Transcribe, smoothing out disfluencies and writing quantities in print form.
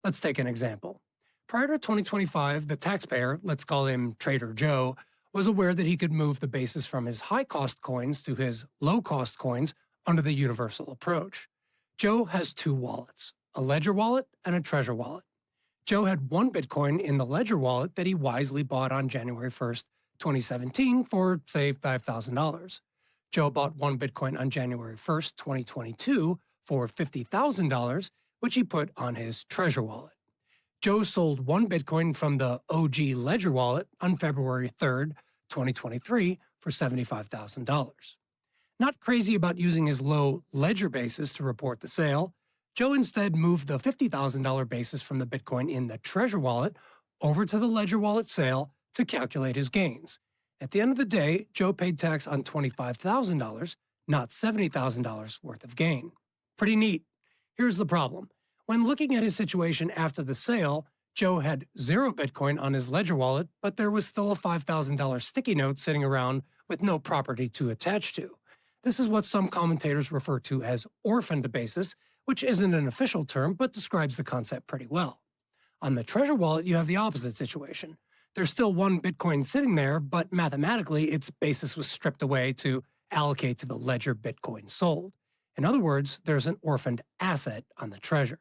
Let's take an example. Prior to 2025, the taxpayer, let's call him Trader Joe, was aware that he could move the basis from his high-cost coins to his low-cost coins under the universal approach. Joe has two wallets, a Ledger wallet and a Trezor wallet. Joe had one Bitcoin in the Ledger wallet that he wisely bought on January 1st, 2017 for, say, $5,000. Joe bought one Bitcoin on January 1st, 2022 for $50,000, which he put on his Trezor wallet. Joe sold one Bitcoin from the OG Ledger wallet on February 3rd, 2023 for $75,000. Not crazy about using his low Ledger basis to report the sale, Joe instead moved the $50,000 basis from the Bitcoin in the Trezor wallet over to the Ledger wallet sale to calculate his gains. At the end of the day, Joe paid tax on $25,000, not $70,000 worth of gain. Pretty neat. Here's the problem. When looking at his situation after the sale, Joe had 0 Bitcoin on his Ledger wallet, but there was still a $5,000 sticky note sitting around with no property to attach to. This is what some commentators refer to as orphaned basis, which isn't an official term but describes the concept pretty well. On the Trezor wallet, you have the opposite situation. There's still one Bitcoin sitting there, but mathematically its basis was stripped away to allocate to the Ledger Bitcoin sold. In other words, there's an orphaned asset on the Trezor.